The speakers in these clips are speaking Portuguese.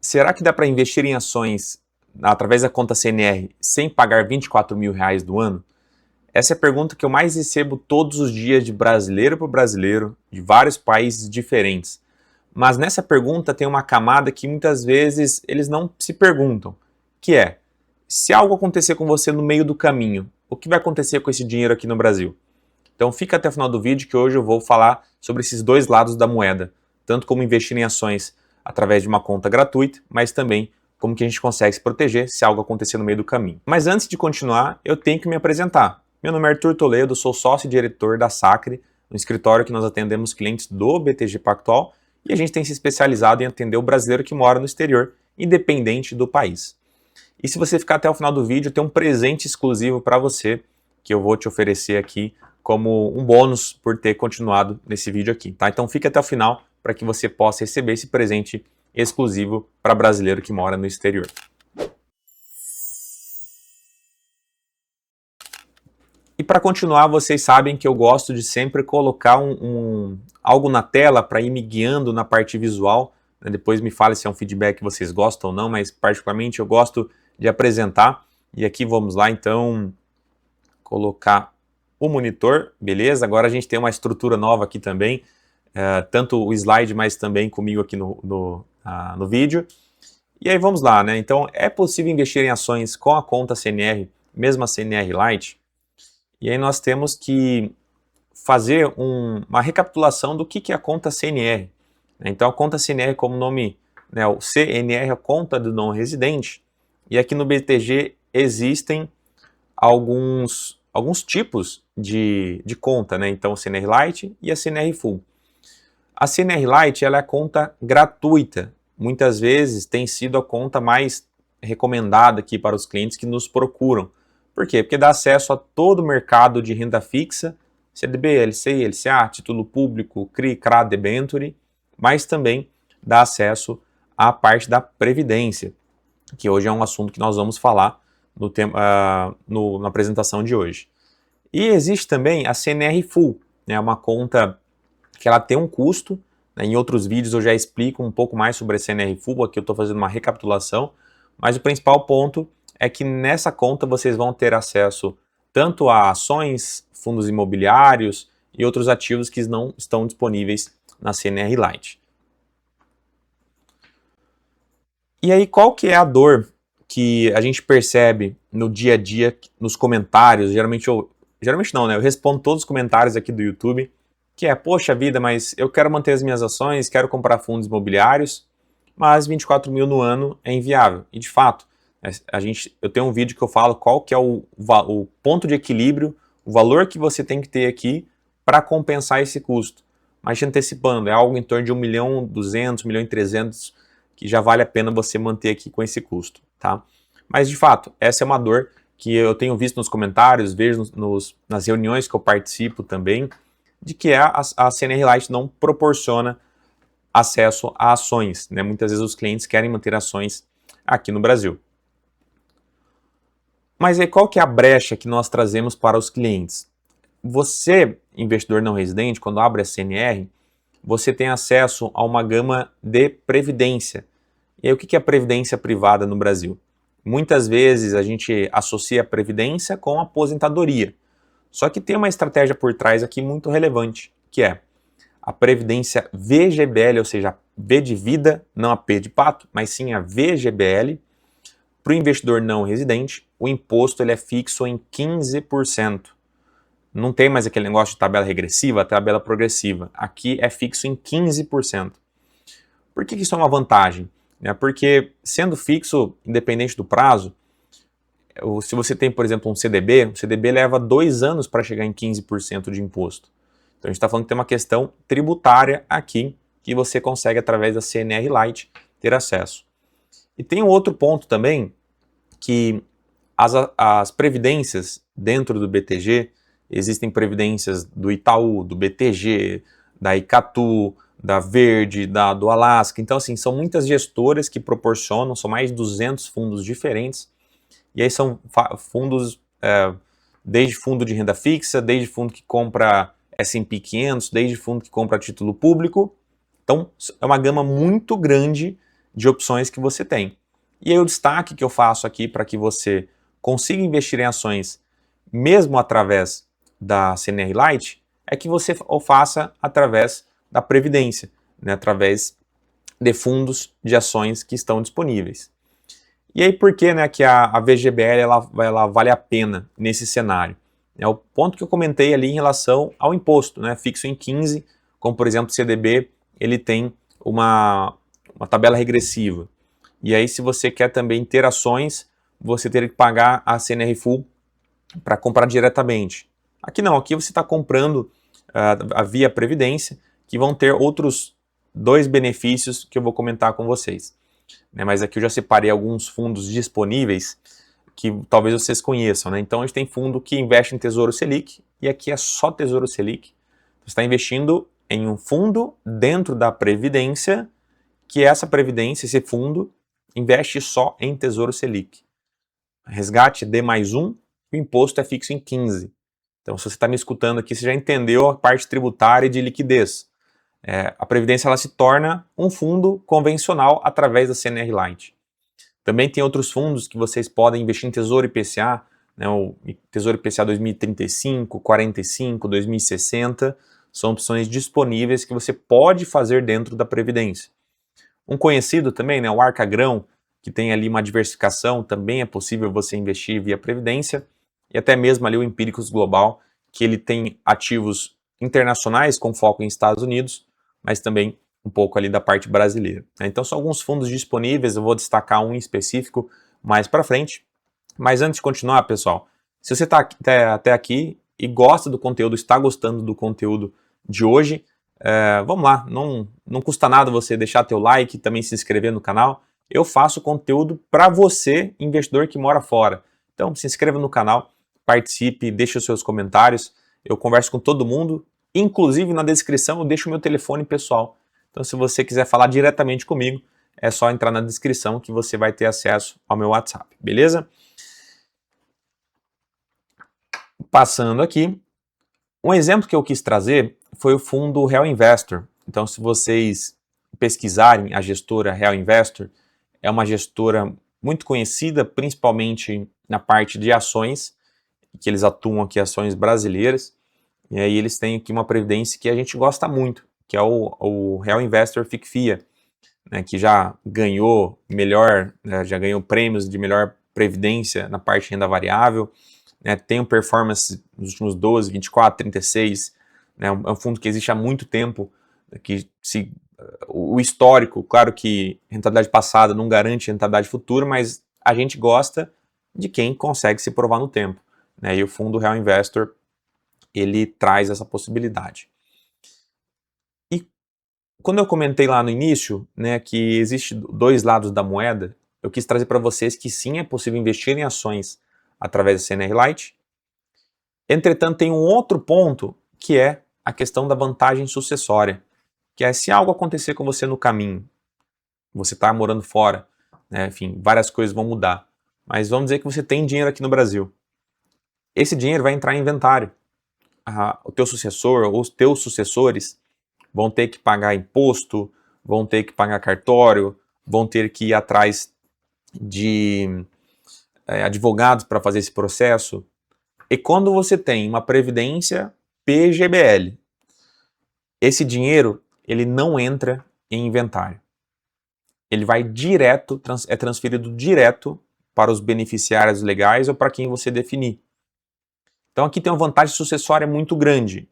Será que dá para investir em ações através da conta CNR sem pagar R$ 24.000 do ano? Essa é a pergunta que eu mais recebo todos os dias de brasileiro para brasileiro, de vários países diferentes. Mas nessa pergunta tem uma camada que muitas vezes eles não se perguntam, que é, se algo acontecer com você no meio do caminho, o que vai acontecer com esse dinheiro aqui no Brasil? Então fica até o final do vídeo que hoje eu vou falar sobre esses dois lados da moeda, tanto como investir em ações através de uma conta gratuita, mas também como que a gente consegue se proteger se algo acontecer no meio do caminho. Mas antes de continuar, eu tenho que me apresentar. Meu nome é Arthur Toledo, sou sócio e diretor da Sacre, um escritório que nós atendemos clientes do BTG Pactual e a gente tem se especializado em atender o brasileiro que mora no exterior, independente do país. E se você ficar até o final do vídeo, tem um presente exclusivo para você que eu vou te oferecer aqui como um bônus por ter continuado nesse vídeo aqui, tá? Então fica até o final para que você possa receber esse presente exclusivo para brasileiro que mora no exterior. E para continuar, vocês sabem que eu gosto de sempre colocar algo na tela para ir me guiando na parte visual, né? Depois me fale se é um feedback que vocês gostam ou não, mas particularmente eu gosto de apresentar. E aqui vamos lá então colocar o monitor, beleza? Agora a gente tem uma estrutura nova aqui também, tanto o slide, mas também comigo aqui no vídeo. E aí vamos lá, né? Então é possível investir em ações com a conta CNR, mesmo a CNR Lite. E aí nós temos que fazer uma recapitulação do que é a conta CNR. Então a conta CNR, como o nome, né, o CNR é a conta do não residente. E aqui no BTG existem alguns tipos de conta, né? Então a CNR Lite e a CNR Full. A CNR Lite ela é a conta gratuita. Muitas vezes tem sido a conta mais recomendada aqui para os clientes que nos procuram. Por quê? Porque dá acesso a todo o mercado de renda fixa, CDB, LCI, LCA, título público, CRI, CRA, debenture, mas também dá acesso à parte da previdência, que hoje é um assunto que nós vamos falar na apresentação de hoje. E existe também a CNR Full, né, uma conta que ela tem um custo, né, em outros vídeos eu já explico um pouco mais sobre a CNR Full, aqui eu estou fazendo uma recapitulação, mas o principal ponto é que nessa conta vocês vão ter acesso tanto a ações, fundos imobiliários e outros ativos que não estão disponíveis na CNR Lite. E aí qual que é a dor que a gente percebe no dia a dia, nos comentários? Geralmente não, né? Eu respondo todos os comentários aqui do YouTube, que é, poxa vida, mas eu quero manter as minhas ações, quero comprar fundos imobiliários, mas 24 mil no ano é inviável. E de fato, eu tenho um vídeo que eu falo qual que é o ponto de equilíbrio, o valor que você tem que ter aqui para compensar esse custo. Mas te antecipando, é algo em torno de 1.200.000, 1.300.000, que já vale a pena você manter aqui com esse custo, tá? Mas de fato, essa é uma dor que eu tenho visto nos comentários, vejo nas reuniões que eu participo também, de que a CNR Lite não proporciona acesso a ações, né? Muitas vezes os clientes querem manter ações aqui no Brasil. Mas aí qual que é a brecha que nós trazemos para os clientes? Você, investidor não residente, quando abre a CNR, você tem acesso a uma gama de previdência. E aí o que é a previdência privada no Brasil? Muitas vezes a gente associa a previdência com a aposentadoria. Só que tem uma estratégia por trás aqui muito relevante, que é a previdência VGBL, ou seja, V de vida, não a P de pato, mas sim a VGBL. Para o investidor não residente, o imposto ele é fixo em 15%. Não tem mais aquele negócio de tabela regressiva, tabela progressiva. Aqui é fixo em 15%. Por que isso é uma vantagem? Porque sendo fixo, independente do prazo, se você tem, por exemplo, um CDB, o CDB leva 2 anos para chegar em 15% de imposto. Então a gente está falando que tem uma questão tributária aqui que você consegue, através da CNR Lite, ter acesso. E tem um outro ponto também, que as previdências dentro do BTG, existem previdências do Itaú, do BTG, da Icatu, da Verde, do Alasca. Então, assim, são muitas gestoras que proporcionam, são mais de 200 fundos diferentes. E aí são fundos, desde fundo de renda fixa, desde fundo que compra S&P 500, desde fundo que compra título público. Então, é uma gama muito grande de opções que você tem. E aí o destaque que eu faço aqui para que você consiga investir em ações mesmo através da CNR Lite é que você o faça através da Previdência, né, através de fundos de ações que estão disponíveis. E aí por que, né, que a VGBL ela vale a pena nesse cenário? É o ponto que eu comentei ali em relação ao imposto, né, fixo em 15, como por exemplo o CDB, ele tem uma tabela regressiva. E aí se você quer também ter ações, você teria que pagar a CNR Full para comprar diretamente. Aqui não, aqui você está comprando via Previdência, que vão ter outros 2 benefícios que eu vou comentar com vocês. Né, mas aqui eu já separei alguns fundos disponíveis que talvez vocês conheçam. Né? Então a gente tem fundo que investe em Tesouro Selic, e aqui é só Tesouro Selic. Você está investindo em um fundo dentro da Previdência, que essa Previdência, esse fundo, investe só em Tesouro Selic. Resgate D+1, o imposto é fixo em 15. Então, se você está me escutando aqui, você já entendeu a parte tributária e de liquidez. A Previdência ela se torna um fundo convencional através da CNR Lite. Também tem outros fundos que vocês podem investir em Tesouro IPCA, né, o Tesouro IPCA 2035, 45, 2060, são opções disponíveis que você pode fazer dentro da Previdência. Um conhecido também, né, o Arcagrão, que tem ali uma diversificação, também é possível você investir via Previdência, e até mesmo ali o Empíricos Global, que ele tem ativos internacionais com foco em Estados Unidos, mas também um pouco ali da parte brasileira. Então são alguns fundos disponíveis, eu vou destacar um em específico mais para frente. Mas antes de continuar, pessoal, se você está até aqui e gosta do conteúdo, está gostando do conteúdo de hoje, vamos lá, não custa nada você deixar teu like e também se inscrever no canal. Eu faço conteúdo para você, investidor que mora fora. Então se inscreva no canal, participe, deixe os seus comentários, eu converso com todo mundo, inclusive na descrição eu deixo o meu telefone pessoal. Então se você quiser falar diretamente comigo, é só entrar na descrição que você vai ter acesso ao meu WhatsApp, beleza? Passando aqui, um exemplo que eu quis trazer foi o fundo Real Investor. Então se vocês pesquisarem a gestora Real Investor, é uma gestora muito conhecida, principalmente na parte de ações, que eles atuam aqui ações brasileiras, e aí eles têm aqui uma previdência que a gente gosta muito, que é o Real Investor FICFIA, né, que já ganhou já ganhou prêmios de melhor previdência na parte de renda variável, né, tem um performance nos últimos 12, 24, 36, né, é um fundo que existe há muito tempo, que o histórico, claro que rentabilidade passada não garante rentabilidade futura, mas a gente gosta de quem consegue se provar no tempo. Né, e o fundo Real Investor, ele traz essa possibilidade. E quando eu comentei lá no início, né, que existe 2 lados da moeda, eu quis trazer para vocês que sim, é possível investir em ações através da CNR Lite. Entretanto, tem um outro ponto, que é a questão da vantagem sucessória, que é se algo acontecer com você no caminho, você está morando fora, né, enfim, várias coisas vão mudar, mas vamos dizer que você tem dinheiro aqui no Brasil. Esse dinheiro vai entrar em inventário. O teu sucessor ou os teus sucessores vão ter que pagar imposto, vão ter que pagar cartório, vão ter que ir atrás de advogados para fazer esse processo. E quando você tem uma previdência PGBL, esse dinheiro ele não entra em inventário. Ele vai direto, é transferido direto para os beneficiários legais ou para quem você definir. Então aqui tem uma vantagem sucessória muito grande,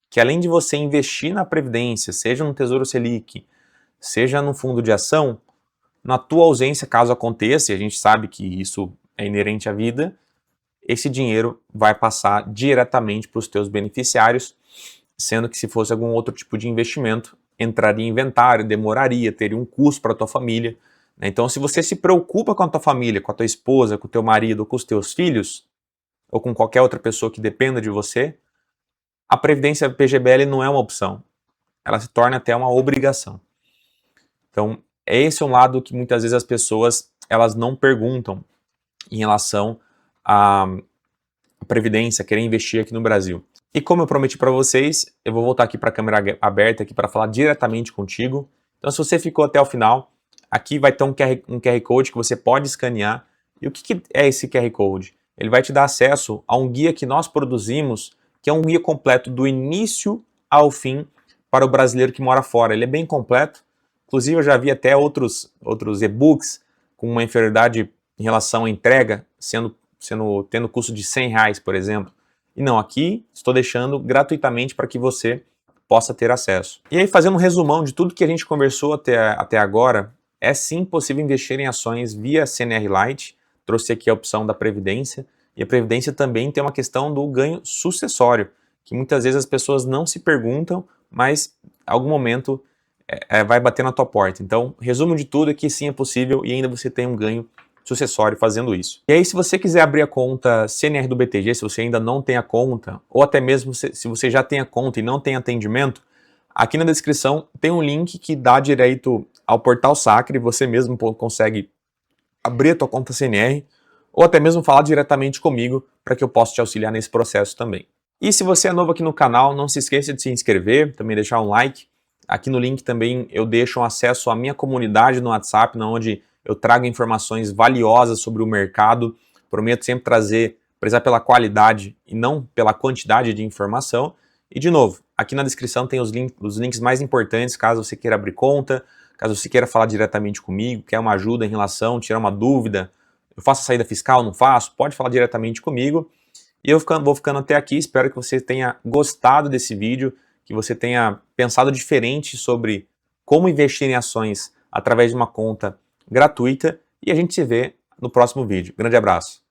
que além de você investir na previdência, seja no Tesouro Selic, seja no fundo de ação, na tua ausência, caso aconteça, e a gente sabe que isso é inerente à vida, esse dinheiro vai passar diretamente para os teus beneficiários, sendo que se fosse algum outro tipo de investimento, entraria em inventário, demoraria, teria um custo para a tua família. Então se você se preocupa com a tua família, com a tua esposa, com o teu marido, com os teus filhos, ou com qualquer outra pessoa que dependa de você, a previdência PGBL não é uma opção. Ela se torna até uma obrigação. Então, esse é um lado que muitas vezes as pessoas elas não perguntam em relação à previdência, querer investir aqui no Brasil. E como eu prometi para vocês, eu vou voltar aqui para a câmera aberta aqui para falar diretamente contigo. Então, se você ficou até o final, Aqui vai ter um QR Code que você pode escanear. E o que é esse QR Code? Ele vai te dar acesso a um guia que nós produzimos, que é um guia completo do início ao fim para o brasileiro que mora fora. Ele é bem completo. Inclusive, eu já vi até outros e-books com uma inferioridade em relação à entrega, tendo custo de R$100, por exemplo. E não, aqui estou deixando gratuitamente para que você possa ter acesso. E aí, fazendo um resumão de tudo que a gente conversou até agora, é sim possível investir em ações via CNR Lite. Trouxe aqui a opção da Previdência, e a Previdência também tem uma questão do ganho sucessório, que muitas vezes as pessoas não se perguntam, mas em algum momento vai bater na tua porta. Então, resumo de tudo é que sim é possível e ainda você tem um ganho sucessório fazendo isso. E aí, se você quiser abrir a conta CNR do BTG, se você ainda não tem a conta, ou até mesmo se você já tem a conta e não tem atendimento, aqui na descrição tem um link que dá direito ao Portal Sacre, você mesmo consegue abrir a tua conta CNR, ou até mesmo falar diretamente comigo para que eu possa te auxiliar nesse processo também. E se você é novo aqui no canal, não se esqueça de se inscrever, também deixar um like. Aqui no link também eu deixo um acesso à minha comunidade no WhatsApp, onde eu trago informações valiosas sobre o mercado. Prometo sempre prezar pela qualidade e não pela quantidade de informação. E de novo, aqui na descrição tem os links mais importantes, caso você queira abrir conta, caso você queira falar diretamente comigo, quer uma ajuda em relação, tirar uma dúvida, eu faço a saída fiscal, não faço? Pode falar diretamente comigo. E eu vou ficando até aqui, espero que você tenha gostado desse vídeo, que você tenha pensado diferente sobre como investir em ações através de uma conta gratuita, e a gente se vê no próximo vídeo. Grande abraço!